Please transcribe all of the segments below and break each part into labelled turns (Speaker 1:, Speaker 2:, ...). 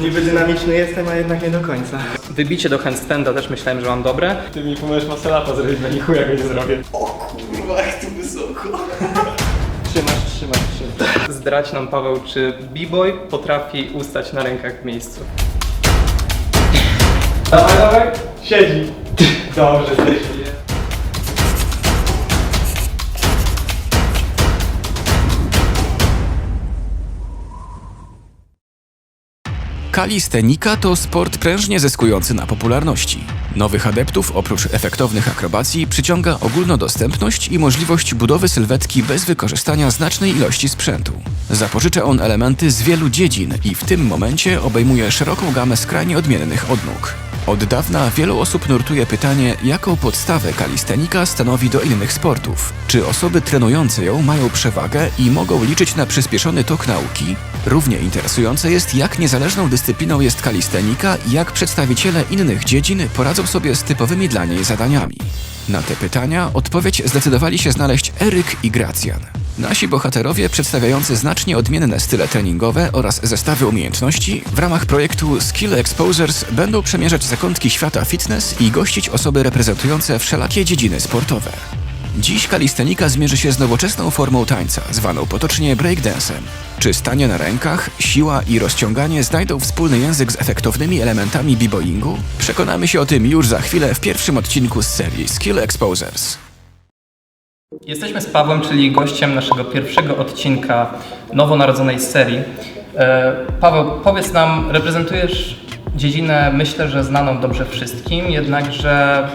Speaker 1: Niby dynamiczny jestem, a jednak nie do końca.
Speaker 2: Wybicie do handstanda też myślałem, że mam dobre.
Speaker 3: Ty mi pomożesz maselata zrobić, na chuja go nie zrobię.
Speaker 1: O kurwa, jak tu wysoko.
Speaker 2: Trzymaj. Zdrać nam, Paweł, czy b-boy potrafi ustać na rękach w miejscu.
Speaker 3: Dawaj. Siedzi. Dobrze, siedzi.
Speaker 4: Kalistenika to sport prężnie zyskujący na popularności. Nowych adeptów oprócz efektownych akrobacji przyciąga ogólnodostępność i możliwość budowy sylwetki bez wykorzystania znacznej ilości sprzętu. Zapożycza on elementy z wielu dziedzin i w tym momencie obejmuje szeroką gamę skrajnie odmiennych odnóg. Od dawna wielu osób nurtuje pytanie, jaką podstawę kalistenika stanowi do innych sportów. Czy osoby trenujące ją mają przewagę i mogą liczyć na przyspieszony tok nauki? Równie interesujące jest, jak niezależną dyscypliną jest kalistenika i jak przedstawiciele innych dziedzin poradzą sobie z typowymi dla niej zadaniami. Na te pytania odpowiedź zdecydowali się znaleźć Eryk i Gracjan. Nasi bohaterowie przedstawiający znacznie odmienne style treningowe oraz zestawy umiejętności w ramach projektu Skill Exposers będą przemierzać zakątki świata fitness i gościć osoby reprezentujące wszelakie dziedziny sportowe. Dziś kalistenika zmierzy się z nowoczesną formą tańca, zwaną potocznie breakdance'em. Czy stanie na rękach, siła i rozciąganie znajdą wspólny język z efektownymi elementami b-boyingu? Przekonamy się o tym już za chwilę w pierwszym odcinku z serii Skill Exposers.
Speaker 2: Jesteśmy z Pawłem, czyli gościem naszego pierwszego odcinka nowonarodzonej serii. Paweł, powiedz nam, reprezentujesz dziedzinę, myślę, że znaną dobrze wszystkim, jednakże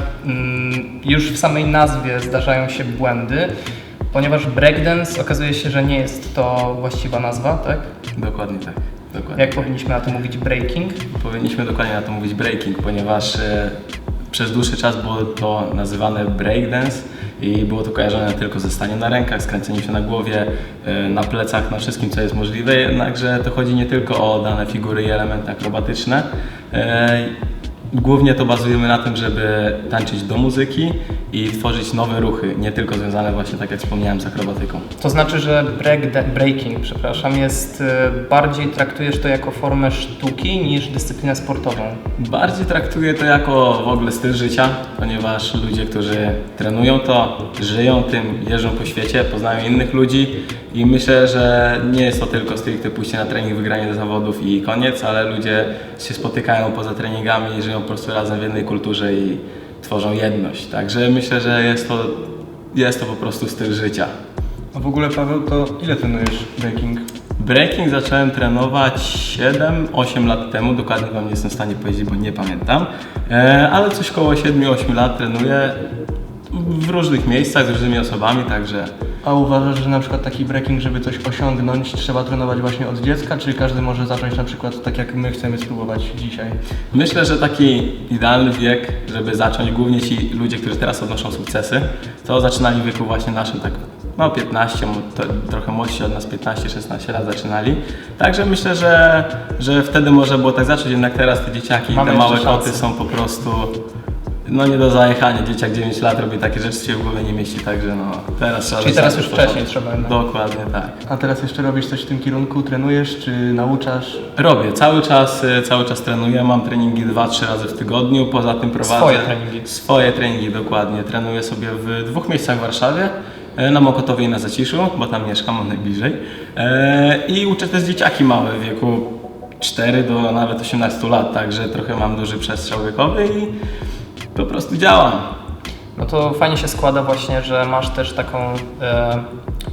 Speaker 2: już w samej nazwie zdarzają się błędy, ponieważ breakdance okazuje się, że nie jest to właściwa nazwa, tak?
Speaker 3: Dokładnie tak. Dokładnie.
Speaker 2: Jak powinniśmy na to mówić breaking?
Speaker 3: Powinniśmy dokładnie na to mówić breaking, ponieważ przez dłuższy czas było to nazywane breakdance i było to kojarzone tylko ze staniem na rękach, skręceniem się na głowie, na plecach, na wszystkim, co jest możliwe, jednakże to chodzi nie tylko o dane figury i elementy akrobatyczne. Głównie to bazujemy na tym, żeby tańczyć do muzyki i tworzyć nowe ruchy, nie tylko związane właśnie, tak jak wspomniałem, z akrobatyką.
Speaker 2: To znaczy, że breaking, jest bardziej traktujesz to jako formę sztuki niż dyscyplinę sportową?
Speaker 3: Bardziej traktuję to jako w ogóle styl życia, ponieważ ludzie, którzy trenują to, żyją tym, jeżdżą po świecie, poznają innych ludzi i myślę, że nie jest to tylko stricte pójście na trening, wygranie do zawodów i koniec, ale ludzie się spotykają poza treningami i żyją po prostu razem w jednej kulturze i tworzą jedność. Także myślę, że jest to po prostu styl życia.
Speaker 1: A w ogóle, Paweł, to ile trenujesz breaking?
Speaker 3: Breaking zacząłem trenować 7-8 lat temu, dokładnie wam nie jestem w stanie powiedzieć, bo nie pamiętam, ale coś koło 7-8 lat trenuję w różnych miejscach z różnymi osobami, także...
Speaker 1: A uważasz, że na przykład taki breaking, żeby coś osiągnąć, trzeba trenować właśnie od dziecka, czy każdy może zacząć na przykład tak jak my chcemy spróbować dzisiaj?
Speaker 3: Myślę, że taki idealny wiek, żeby zacząć, głównie ci ludzie, którzy teraz odnoszą sukcesy, to zaczynali w wieku właśnie naszym, tak 15, trochę młodsi od nas, 15-16 lat zaczynali. Także myślę, że wtedy można było tak zacząć, jednak teraz te dzieciaki i te małe koty są po prostu nie do zajechania. Dzieciak 9 lat robi takie rzeczy, co się w głowie nie mieści, także teraz trzeba...
Speaker 2: Czyli teraz już wcześniej trzeba.
Speaker 3: Dokładnie tak.
Speaker 1: A teraz jeszcze robisz coś w tym kierunku? Trenujesz czy nauczasz?
Speaker 3: Robię, cały czas trenuję, mam treningi 2-3 razy w tygodniu, poza tym prowadzę...
Speaker 2: Swoje treningi?
Speaker 3: Swoje treningi, dokładnie. Trenuję sobie w 2 miejscach w Warszawie, na Mokotowie i na Zaciszu, bo tam mieszkam, mam najbliżej. I uczę też dzieciaki małe w wieku 4 do nawet 18 lat, także trochę mam duży przestrzał wiekowy i po prostu działam.
Speaker 2: No to fajnie się składa właśnie, że masz też taką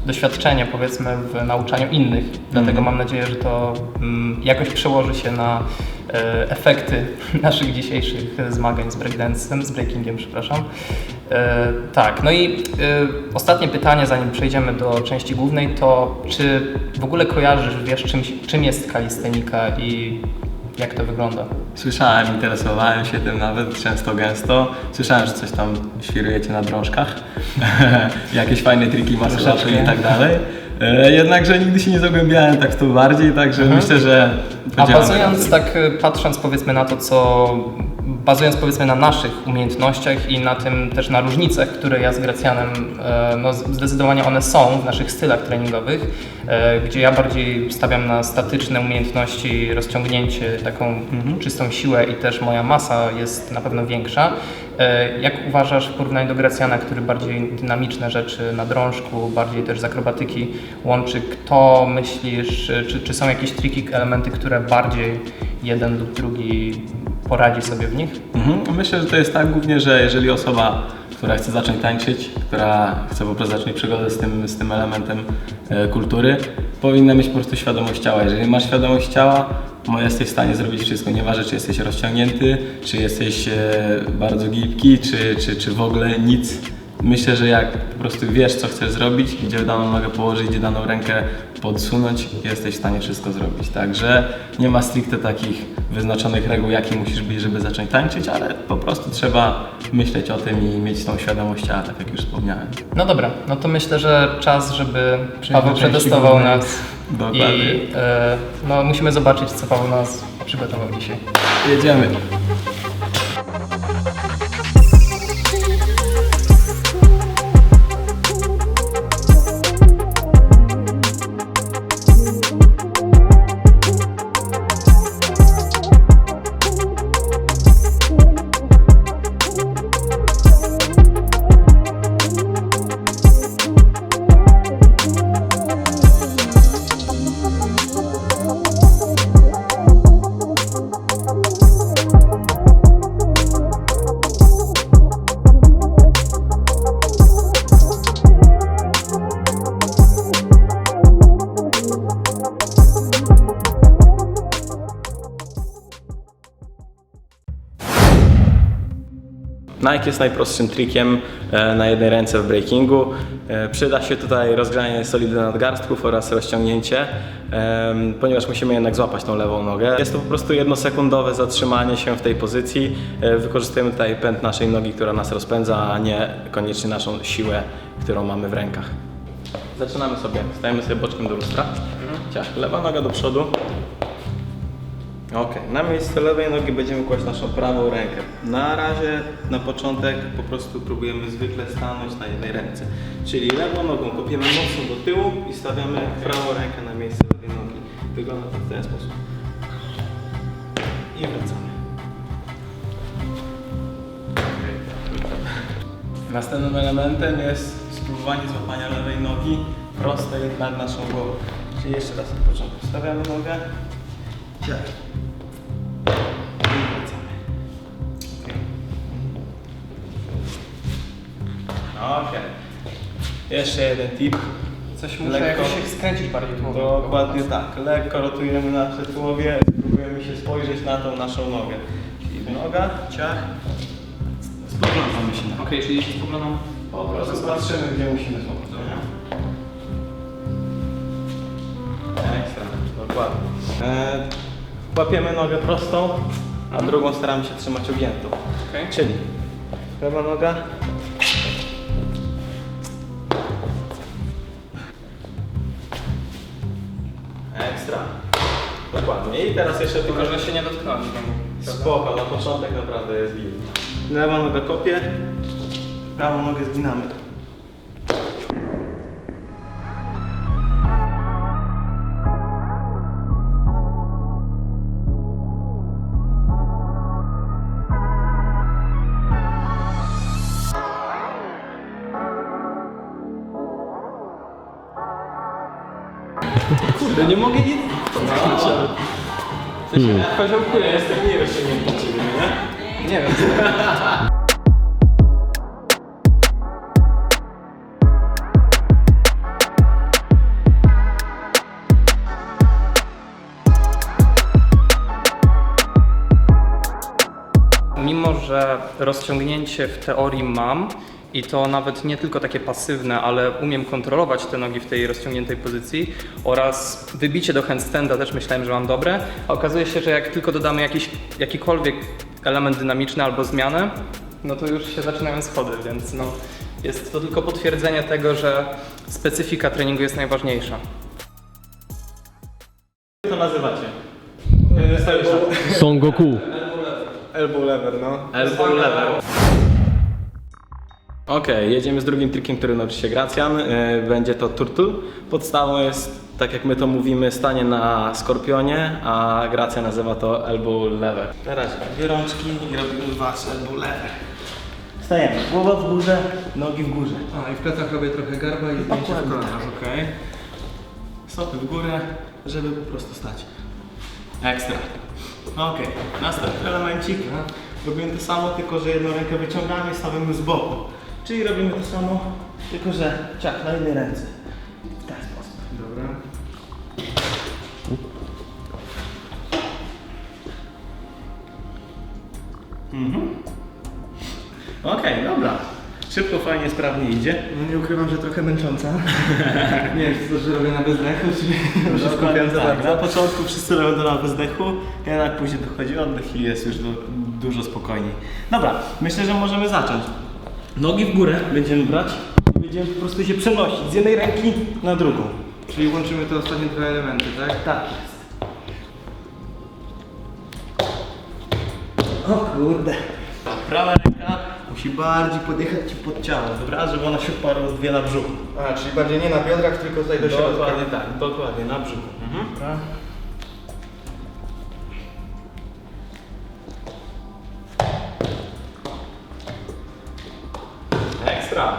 Speaker 2: doświadczenie, powiedzmy, w nauczaniu innych. Dlatego mam nadzieję, że to jakoś przełoży się na efekty naszych dzisiejszych zmagań z breakdance'em, z breakingiem, przepraszam. Tak, no i ostatnie pytanie, zanim przejdziemy do części głównej, to czy w ogóle kojarzysz, wiesz czym jest kalistenika i jak to wygląda?
Speaker 3: Słyszałem, interesowałem się tym nawet często, gęsto. Słyszałem, że coś tam świrujecie na drążkach, jakieś fajne triki, masażacze i tak dalej. Jednakże nigdy się nie zagłębiałem tak w to bardziej, także myślę, że...
Speaker 2: A bazując, tak patrząc powiedzmy na to, co bazując powiedzmy na naszych umiejętnościach i na tym też na różnicach, które ja z Gracjanem, no zdecydowanie one są w naszych stylach treningowych, gdzie ja bardziej stawiam na statyczne umiejętności, rozciągnięcie, taką czystą siłę i też moja masa jest na pewno większa. Jak uważasz w porównaniu do Gracjana, który bardziej dynamiczne rzeczy na drążku, bardziej też z akrobatyki łączy, kto myślisz, czy są jakieś triki, elementy, które bardziej jeden lub drugi poradzi sobie w nich?
Speaker 3: Myślę, że to jest tak głównie, że jeżeli osoba, która chce zacząć tańczyć, która chce po prostu zacząć przygodę z tym elementem kultury, powinna mieć po prostu świadomość ciała. Jeżeli masz świadomość ciała, jesteś w stanie zrobić wszystko. Nieważne, czy jesteś rozciągnięty, czy jesteś bardzo gibki, czy w ogóle nic. Myślę, że jak po prostu wiesz, co chcesz zrobić, gdzie daną nogę położyć, gdzie daną rękę podsunąć, jesteś w stanie wszystko zrobić. Także nie ma stricte takich wyznaczonych reguł, jakie musisz być, żeby zacząć tańczyć, ale po prostu trzeba myśleć o tym i mieć tą świadomość ciała, tak jak już wspomniałem.
Speaker 2: No dobra, no to myślę, że czas, żeby
Speaker 1: Przejść
Speaker 2: Paweł
Speaker 1: do części
Speaker 2: przetestował
Speaker 1: głównej.
Speaker 2: nas.
Speaker 3: Dokładnie.
Speaker 2: I no, musimy zobaczyć, co Paweł nas przygotował dzisiaj.
Speaker 3: Jedziemy. Nike jest najprostszym trikiem na jednej ręce w breakingu. Przyda się tutaj rozgrzanie solidnych nadgarstków oraz rozciągnięcie, ponieważ musimy jednak złapać tą lewą nogę. Jest to po prostu jednosekundowe zatrzymanie się w tej pozycji. Wykorzystujemy tutaj pęd naszej nogi, która nas rozpędza, a nie koniecznie naszą siłę, którą mamy w rękach. Zaczynamy sobie, stajemy sobie boczkiem do lustra. Ciach, lewa noga do przodu. Ok, na miejsce lewej nogi będziemy kłaść naszą prawą rękę. Na razie, na początek po prostu próbujemy zwykle stanąć na jednej ręce. Czyli lewą nogą kopiemy mocno do tyłu i stawiamy prawą rękę na miejsce lewej nogi. Wygląda to w ten sposób. I wracamy. Następnym elementem jest spróbowanie złapania lewej nogi prostej nad naszą głową. Czyli jeszcze raz na początku stawiamy nogę. Ciach. Ok. Jeszcze jeden tip.
Speaker 2: Coś muszę jakoś się skręcić bardziej tu.
Speaker 3: Dokładnie tak. Lekko rotujemy nasze tułowie, spróbujemy się spojrzeć na tą naszą nogę. Czyli noga, ciach. Spoglądamy się na.
Speaker 2: Okej, czyli jeśli spoglądam.
Speaker 3: Po prostu patrzymy, gdzie musimy złapać. Ekstra, dokładnie. Łapiemy nogę prostą, a drugą staramy się trzymać ugiętą.
Speaker 2: Okay.
Speaker 3: Czyli lewa noga. Ekstra. Dokładnie. I teraz jeszcze
Speaker 2: Tylko, że się nie dotknąłem znowu.
Speaker 3: spoko, na początek naprawdę jest git. Lewa noga kopie, prawą nogę zginamy.
Speaker 2: Kurde, nie mogę nic.
Speaker 3: Koziołkuję, jestem nierozciągnięty ciebie, nie?
Speaker 2: Nie wiem. Mimo że rozciągnięcie w teorii mam i to nawet nie tylko takie pasywne, ale umiem kontrolować te nogi w tej rozciągniętej pozycji oraz wybicie do handstanda też myślałem, że mam dobre, a okazuje się, że jak tylko dodamy jakikolwiek element dynamiczny albo zmianę, no to już się zaczynają schody, więc no, jest to tylko potwierdzenie tego, że specyfika treningu jest najważniejsza.
Speaker 3: Co nazywacie?
Speaker 5: Son Goku.
Speaker 1: Elbow lever, no.
Speaker 3: Elbow lever. Okej, jedziemy z drugim trikiem, który nauczy się Gracjan. Będzie to turtle. Podstawą jest, tak jak my to mówimy, stanie na skorpionie, a Gracja nazywa to elbow lever. Na razie dwie rączki i robimy wasz elbow lever. Stajemy, głowa w górze, nogi w górze.
Speaker 1: A i w plecach robię trochę garba i zdjęcie w kolana.
Speaker 3: Okej. Stopy w górę, żeby po prostu stać. Ekstra. Okej, następny elemencik. Robimy to samo, tylko że jedną rękę wyciągamy i stawiamy z boku. Czyli robimy to samo, tylko że ciach na jednej ręce. W ten sposób.
Speaker 1: Dobra.
Speaker 3: Okej, dobra. Szybko, fajnie, sprawnie idzie.
Speaker 1: No nie ukrywam, że trochę męcząca. Nie wiem, czy to, że robię na bezdechu, czy się skupiam za
Speaker 3: tak.
Speaker 1: bardzo.
Speaker 3: Na początku wszyscy robią to na bezdechu, jednak później dochodzi oddech i jest już dużo spokojniej. Dobra, myślę, że możemy zacząć. Nogi w górę będziemy brać i będziemy po prostu się przenosić z jednej ręki na drugą.
Speaker 1: Czyli łączymy te ostatnie dwa elementy, tak?
Speaker 3: Tak jest.
Speaker 1: O kurde.
Speaker 3: Prawa ręka musi bardziej podjechać Ci pod ciało, dobra? Żeby ona się uparła dwie na brzuchu.
Speaker 1: A, czyli bardziej nie na biodrach, tylko tutaj do środka.
Speaker 3: Dokładnie tak, dokładnie, na brzuchu. Dobra. Ekstra!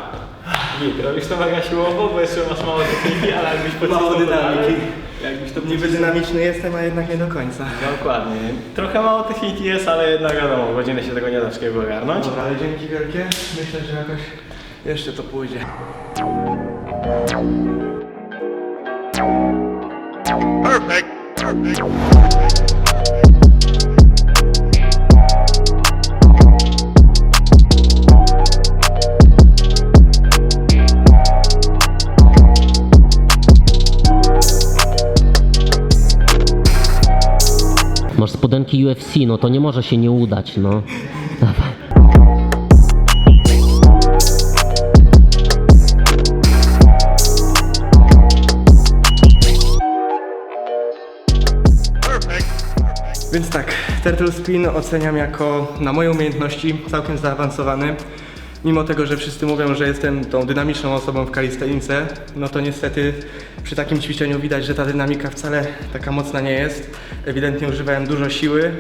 Speaker 3: Git, robisz to mega siłowo, bo jeszcze masz mało techniki, ale jakbyś pocisnął
Speaker 1: Mało dynamiki.
Speaker 3: dalej, jakbyś to
Speaker 1: Niby
Speaker 3: pocisnął-
Speaker 1: dynamiczny jestem, a jednak nie do końca.
Speaker 3: Dokładnie. Trochę mało techniki jest, ale jednak wiadomo, w godzinę się tego nie da wszystkiego ogarnąć.
Speaker 1: Dobra, ale dzięki wielkie. Myślę, że jakoś jeszcze to pójdzie.
Speaker 5: Masz spodenki UFC, no to nie może się nie udać, no. Dawaj.
Speaker 1: Więc tak, turtle spin oceniam jako na moje umiejętności całkiem zaawansowany. Mimo tego, że wszyscy mówią, że jestem tą dynamiczną osobą w kalistenice, no to niestety przy takim ćwiczeniu widać, że ta dynamika wcale taka mocna nie jest. Ewidentnie używałem dużo siły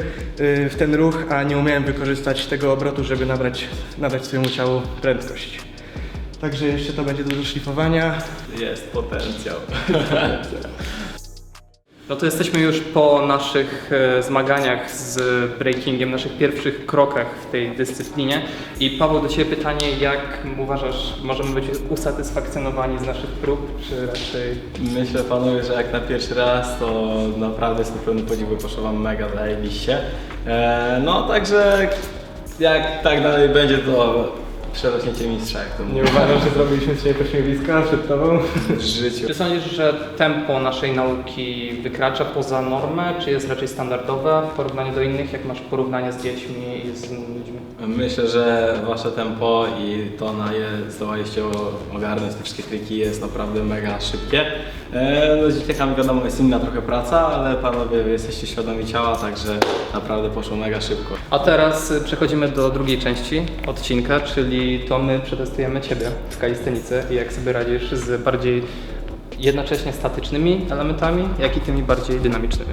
Speaker 1: w ten ruch, a nie umiałem wykorzystać tego obrotu, żeby nadać swojemu ciału prędkość. Także jeszcze to będzie dużo szlifowania.
Speaker 3: Jest potencjał.
Speaker 2: No to jesteśmy już po naszych zmaganiach z breakingiem, naszych pierwszych krokach w tej dyscyplinie. I Paweł, do Ciebie pytanie, jak uważasz, możemy być usatysfakcjonowani z naszych prób, czy raczej...
Speaker 3: Myślę, panowie, że jak na pierwszy raz, to naprawdę jestem pełny podziwu, poszło wam mega zajebiście. No także jak tak dalej będzie, to przerośniecie mistrza, jak to
Speaker 1: Nie
Speaker 3: mówię.
Speaker 1: uważam, że zrobiliśmy dzisiaj pośmiewiska przed Tobą.
Speaker 3: w życiu.
Speaker 2: Czy sądzisz, że tempo naszej nauki wykracza poza normę, czy jest raczej standardowe w porównaniu do innych, jak masz porównanie z dziećmi i z innymi ludźmi?
Speaker 3: Myślę, że wasze tempo i to na je zdołaliście ogarnąć, te wszystkie triki jest naprawdę mega szybkie. No z dzieciakami wiadomo jest inna trochę praca, ale panowie jesteście świadomi ciała, także naprawdę poszło mega szybko.
Speaker 2: A teraz przechodzimy do drugiej części odcinka, czyli to my przetestujemy Ciebie w kalistenice i jak sobie radzisz z bardziej jednocześnie statycznymi elementami, jak i tymi bardziej dynamicznymi.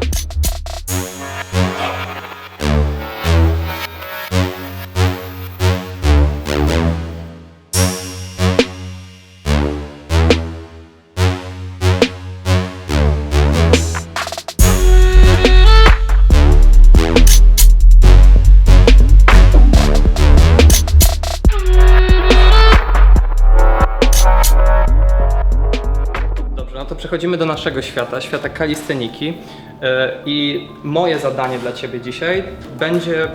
Speaker 2: Dobrze, no to przechodzimy do naszego świata, świata kalisteniki. I moje zadanie dla Ciebie dzisiaj będzie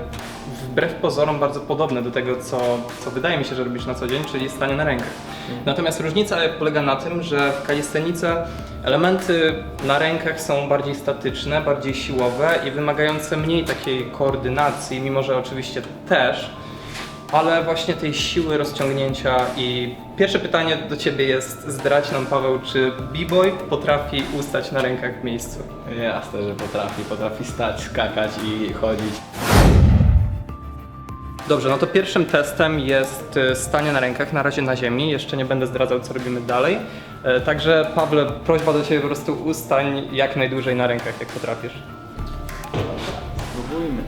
Speaker 2: wbrew pozorom bardzo podobne do tego, co wydaje mi się, że robisz na co dzień, czyli stanie na rękach. Natomiast różnica polega na tym, że w kalistenice elementy na rękach są bardziej statyczne, bardziej siłowe i wymagające mniej takiej koordynacji, mimo że oczywiście też, ale właśnie tej siły rozciągnięcia. I pierwsze pytanie do Ciebie jest, zdradź nam, Paweł, czy b-boy potrafi ustać na rękach w miejscu?
Speaker 3: Jasne, że potrafi stać, skakać i chodzić.
Speaker 2: Dobrze, no to pierwszym testem jest stanie na rękach, na razie na ziemi. Jeszcze nie będę zdradzał, co robimy dalej. Także Pawle, prośba do Ciebie, po prostu ustań jak najdłużej na rękach, jak potrafisz.
Speaker 3: Spróbujmy.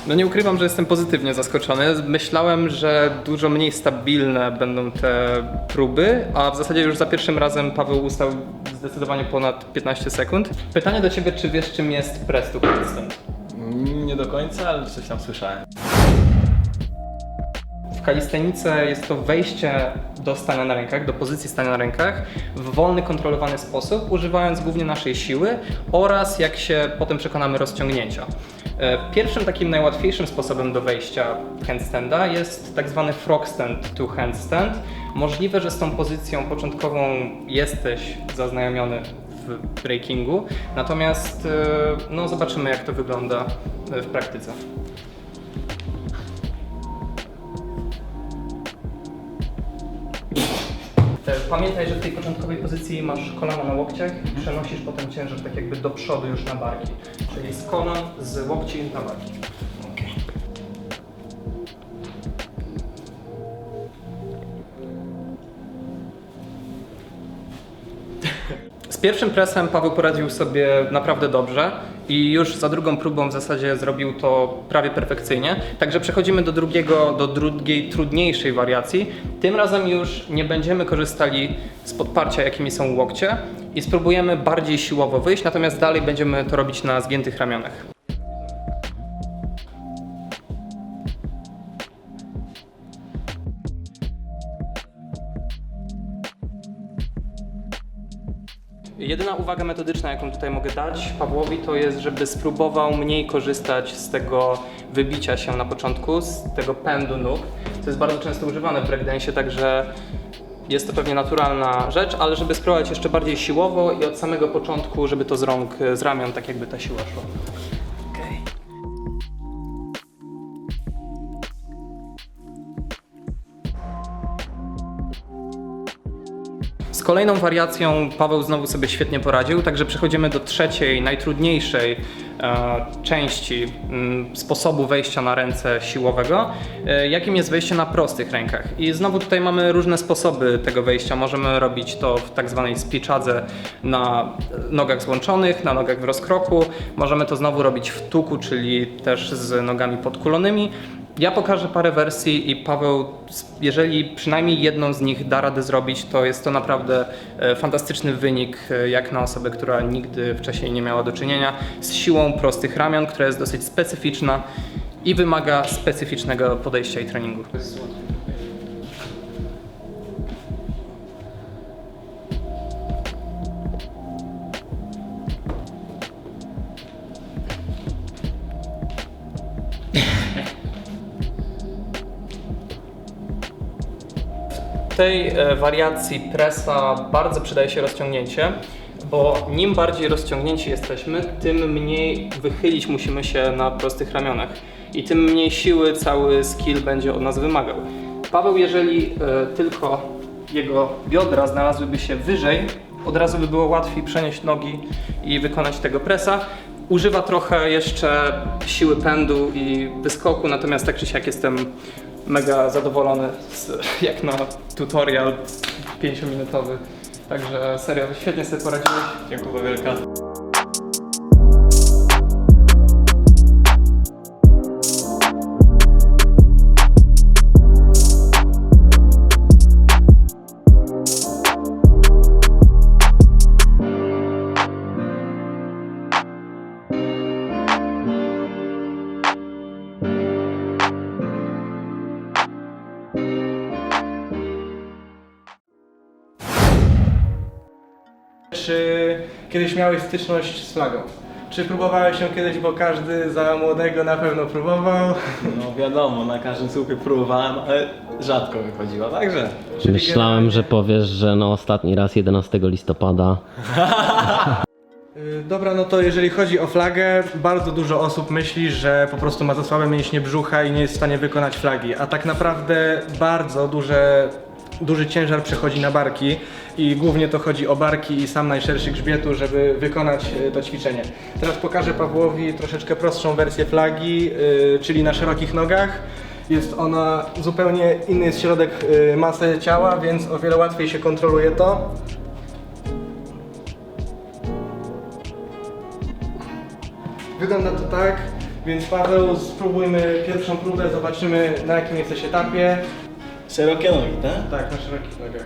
Speaker 2: No nie ukrywam, że jestem pozytywnie zaskoczony. Myślałem, że dużo mniej stabilne będą te próby, a w zasadzie już za pierwszym razem Paweł ustał zdecydowanie ponad 15 sekund. Pytanie do Ciebie, czy wiesz, czym jest press to handstand?
Speaker 3: Nie do końca, ale coś tam słyszałem.
Speaker 2: W kalistenice jest to wejście do stania na rękach, do pozycji stania na rękach w wolny, kontrolowany sposób, używając głównie naszej siły oraz, jak się potem przekonamy, rozciągnięcia. Pierwszym takim najłatwiejszym sposobem do wejścia w handstanda jest tak zwany frog stand to handstand. Możliwe, że z tą pozycją początkową jesteś zaznajomiony w breakingu, natomiast no, zobaczymy, jak to wygląda w praktyce. Pamiętaj, że w tej początkowej pozycji masz kolana na łokciach i przenosisz potem ciężar tak jakby do przodu już na barki. Czyli z kolan, z łokci na barki. Z pierwszym presem Paweł poradził sobie naprawdę dobrze i już za drugą próbą w zasadzie zrobił to prawie perfekcyjnie. Także przechodzimy do drugiej, trudniejszej wariacji. Tym razem już nie będziemy korzystali z podparcia, jakimi są łokcie i spróbujemy bardziej siłowo wyjść, natomiast dalej będziemy to robić na zgiętych ramionach. Jedyna uwaga metodyczna, jaką tutaj mogę dać Pawłowi, to jest, żeby spróbował mniej korzystać z tego wybicia się na początku, z tego pędu nóg. To jest bardzo często używane w breakdance'ie, także jest to pewnie naturalna rzecz, ale żeby spróbować jeszcze bardziej siłowo i od samego początku, żeby to z rąk, z ramion, tak jakby ta siła szła. Z kolejną wariacją Paweł znowu sobie świetnie poradził, także przechodzimy do trzeciej, najtrudniejszej części sposobu wejścia na ręce siłowego, jakim jest wejście na prostych rękach. I znowu tutaj mamy różne sposoby tego wejścia. Możemy robić to w tak zwanej spiczadze na nogach złączonych, na nogach w rozkroku. Możemy to znowu robić w tuku, czyli też z nogami podkulonymi. Ja pokażę parę wersji i Paweł, jeżeli przynajmniej jedną z nich da radę zrobić, to jest to naprawdę fantastyczny wynik, jak na osobę, która nigdy wcześniej nie miała do czynienia z siłą prostych ramion, która jest dosyć specyficzna i wymaga specyficznego podejścia i treningu. W tej wariacji pressa bardzo przydaje się rozciągnięcie, bo nim bardziej rozciągnięci jesteśmy, tym mniej wychylić musimy się na prostych ramionach i tym mniej siły cały skill będzie od nas wymagał. Paweł, jeżeli tylko jego biodra znalazłyby się wyżej, od razu by było łatwiej przenieść nogi i wykonać tego pressa. Używa trochę jeszcze siły pędu i wyskoku, natomiast tak czy siak jestem mega zadowolony, jak na tutorial 5-minutowy. Także serio, świetnie sobie poradziłeś.
Speaker 3: Dziękuję wielka.
Speaker 1: Czy kiedyś miałeś styczność z flagą? Czy próbowałeś ją kiedyś, bo każdy za młodego na pewno próbował?
Speaker 3: No wiadomo, na każdym słupie próbowałem, ale rzadko wychodziła, także...
Speaker 5: Myślałem, że powiesz, że no ostatni raz 11 listopada.
Speaker 1: Dobra, no to jeżeli chodzi o flagę, bardzo dużo osób myśli, że po prostu ma za słabe mięśnie brzucha i nie jest w stanie wykonać flagi, a tak naprawdę bardzo duży ciężar przechodzi na barki i głównie to chodzi o barki i sam najszerszy grzbietu, żeby wykonać to ćwiczenie. Teraz pokażę Pawłowi troszeczkę prostszą wersję flagi, czyli na szerokich nogach. Jest ona zupełnie inny jest środek masy ciała, więc o wiele łatwiej się kontroluje to. Wygląda to tak, więc Paweł, spróbujmy pierwszą próbę, zobaczymy na jakim jesteś etapie.
Speaker 6: Szerokie nogi, tak?
Speaker 1: Tak, na szerokich nogach.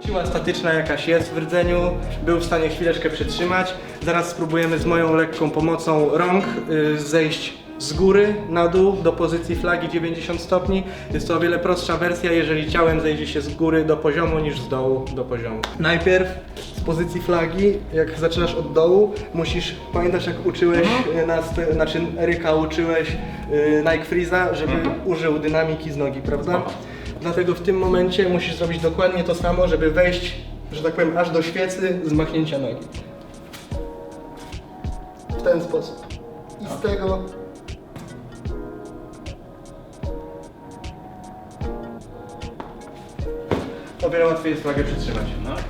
Speaker 1: Siła statyczna jakaś jest w rdzeniu, był w stanie chwileczkę przytrzymać. Zaraz spróbujemy z moją lekką pomocą rąk zejść z góry na dół do pozycji flagi 90 stopni. Jest to o wiele prostsza wersja, jeżeli ciałem zejdzie się z góry do poziomu niż z dołu do poziomu. Najpierw z pozycji flagi, jak zaczynasz od dołu, musisz, pamiętasz jak uczyłeś znaczy Eryka uczyłeś Nike Freeza, żeby użył dynamiki z nogi, prawda? Dlatego w tym momencie musisz zrobić dokładnie to samo, żeby wejść, że tak powiem, aż do świecy z machnięcia nogi. W ten sposób. I z tego... O wiele łatwiej jest flagę przytrzymać.
Speaker 3: No, okay.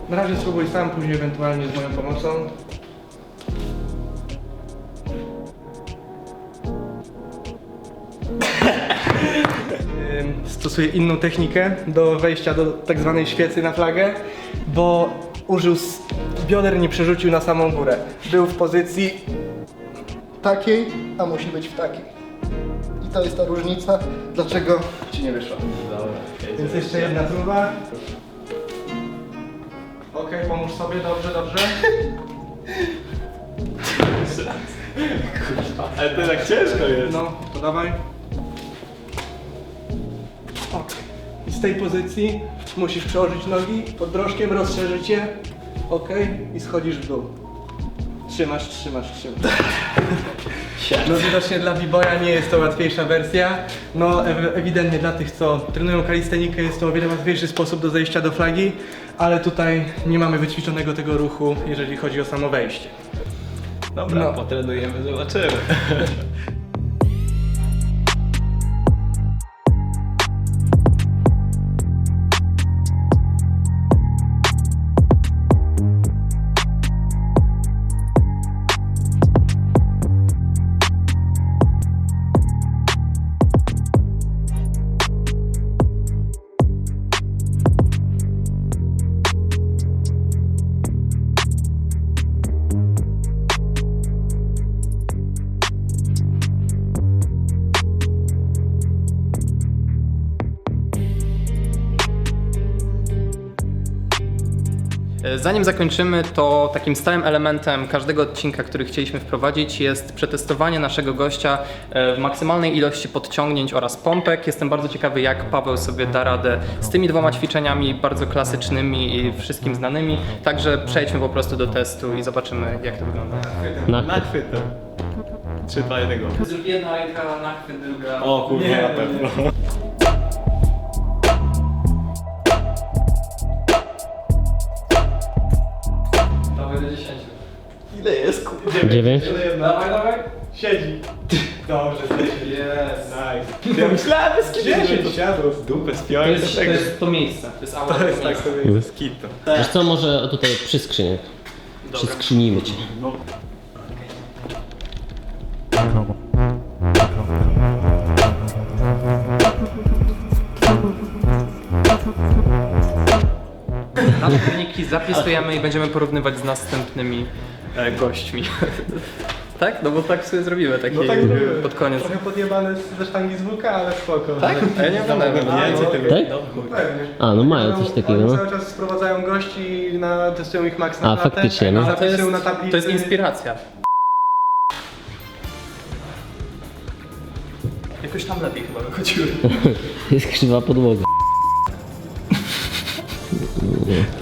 Speaker 1: Na razie spróbuj sam, później ewentualnie z moją pomocą. Stosuję inną technikę do wejścia do tak zwanej świecy na flagę, bo użył bioder, nie przerzucił na samą górę. Był w pozycji takiej, a musi być w takiej. I to jest ta różnica, dlaczego ci nie wyszło.
Speaker 3: Dobra,
Speaker 1: Więc jeszcze jedna próba. Okej, pomóż sobie, dobrze, dobrze.
Speaker 3: Ale to tak ciężko jest.
Speaker 1: No, to dawaj. Okej. I z tej pozycji musisz przełożyć nogi pod drożkiem, rozszerzyć je. Okej, i schodzisz w dół. Trzymasz, trzymasz, trzymasz. No widocznie dla b-boya nie jest to łatwiejsza wersja. No ewidentnie dla tych, co trenują kalistenikę, jest to o wiele łatwiejszy sposób do zejścia do flagi, ale tutaj nie mamy wyćwiczonego tego ruchu, jeżeli chodzi o samo wejście.
Speaker 3: Dobra,
Speaker 1: No.
Speaker 3: potrenujemy, zobaczymy.
Speaker 2: Zanim zakończymy, to takim stałym elementem każdego odcinka, który chcieliśmy wprowadzić, jest przetestowanie naszego gościa w maksymalnej ilości podciągnięć oraz pompek. Jestem bardzo ciekawy, jak Paweł sobie da radę z tymi dwoma ćwiczeniami bardzo klasycznymi i wszystkim znanymi. Także przejdźmy po prostu do testu i zobaczymy, jak to wygląda.
Speaker 3: Nachwytem. 3, 2, 1.
Speaker 2: Zrób jedna ręka na chwyt, druga.
Speaker 3: O kurwa, na pewno.
Speaker 2: Dawaj do 10.
Speaker 3: Ile jest?
Speaker 5: 9.
Speaker 2: Dawaj, dawaj.
Speaker 1: Siedzi. Dobrze,
Speaker 2: Jest.
Speaker 1: nice.
Speaker 3: Ja myślałem, że
Speaker 1: 10 siadów.
Speaker 3: Dupę
Speaker 2: To
Speaker 3: spiąłem.
Speaker 2: jest to miejsce. To jest aura
Speaker 1: To jest
Speaker 2: tego
Speaker 1: tak
Speaker 2: miejsca.
Speaker 1: sobie.
Speaker 3: Skitu.
Speaker 5: Wiesz co, może tutaj przy skrzyniach. Przyskrzyniły cię.
Speaker 2: Nasze wyniki zapisujemy i będziemy porównywać z następnymi gośćmi. Tak? No bo tak sobie zrobimy taki pod koniec.
Speaker 1: Trochę podjebane ze sztangi z WK, ale spoko.
Speaker 2: Tak? A ja nie oglądałem.
Speaker 3: Więcej tego.
Speaker 5: Tak?
Speaker 1: Pewnie.
Speaker 5: A, no mają coś takiego,
Speaker 1: Oni
Speaker 5: no.
Speaker 1: cały czas sprowadzają gości, testują ich max na
Speaker 5: A,
Speaker 1: klatę,
Speaker 5: faktycznie, no.
Speaker 1: zapisują na tablicy.
Speaker 2: To jest inspiracja. Jakoś tam lepiej chyba wychodziły.
Speaker 5: Jest krzywa podłoga.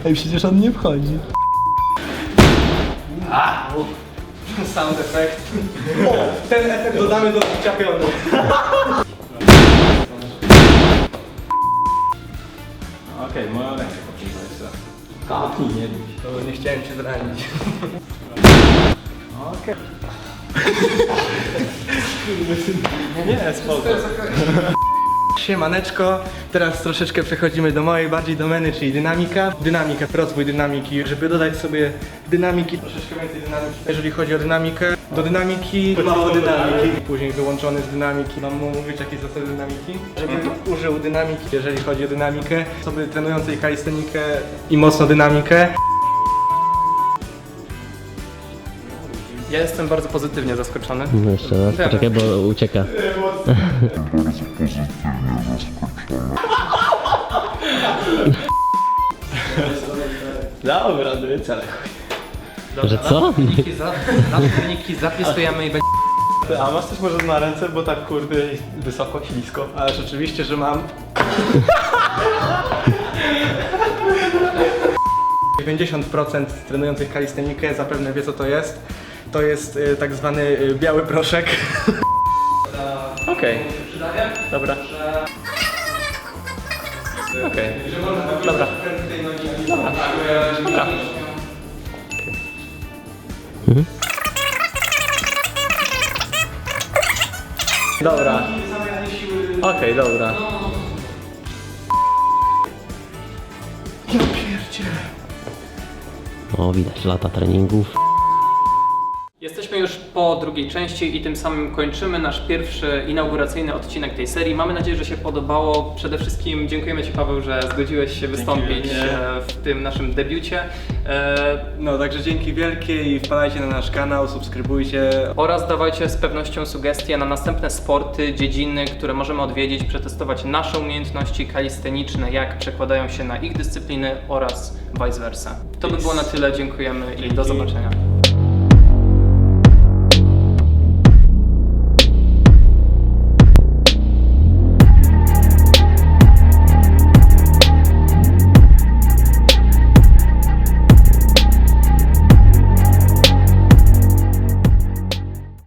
Speaker 6: Ej, przecież on nie wchodzi.
Speaker 1: Sound effect. O, ten efekt dodamy do bicia pionu.
Speaker 3: Okej, moją rękę potrzebujesz teraz. Kapnij, nie bój się.
Speaker 1: To nie chciałem cię zranić.
Speaker 3: Okej. Nie, spoko.
Speaker 1: Siemaneczko, teraz troszeczkę przechodzimy do mojej bardziej domeny, czyli dynamika. Dynamika, rozwój dynamiki, żeby dodać sobie dynamiki, troszeczkę więcej dynamiki. Jeżeli chodzi o dynamikę, do dynamiki mało dynamiki. Później wyłączony z dynamiki. Mam mu mówić jakieś zasady dynamiki? Żeby użył dynamiki, jeżeli chodzi o dynamikę. Osoby trenującej kalistenikę i mocno dynamikę.
Speaker 2: Ja jestem bardzo pozytywnie zaskoczony.
Speaker 5: No jeszcze raz, poczekaj, bo ucieka.
Speaker 3: Dobra, wcale.
Speaker 5: Że co?
Speaker 2: Nasze wyniki zapisujemy i będzie...
Speaker 3: A masz coś może na ręce, bo tak kurde wysoko, ślisko.
Speaker 1: Ale rzeczywiście, że mam. 90% trenujących kalistenikę zapewne wie, co to jest. To jest tak zwany biały proszek.
Speaker 3: Okej. Dobra. Okej.
Speaker 2: Dobra. Dobra.
Speaker 3: Dobra. Okej, dobra.
Speaker 5: O, widać lata treningów.
Speaker 2: Jesteśmy już po drugiej części i tym samym kończymy nasz pierwszy inauguracyjny odcinek tej serii. Mamy nadzieję, że się podobało. Przede wszystkim dziękujemy Ci, Paweł, że zgodziłeś się wystąpić w tym naszym debiucie.
Speaker 1: No także dzięki wielkie i wpadajcie na nasz kanał, subskrybujcie.
Speaker 2: Oraz dawajcie z pewnością sugestie na następne sporty, dziedziny, które możemy odwiedzić, przetestować nasze umiejętności kalisteniczne, jak przekładają się na ich dyscypliny oraz vice versa. To by było na tyle, dziękujemy i do zobaczenia.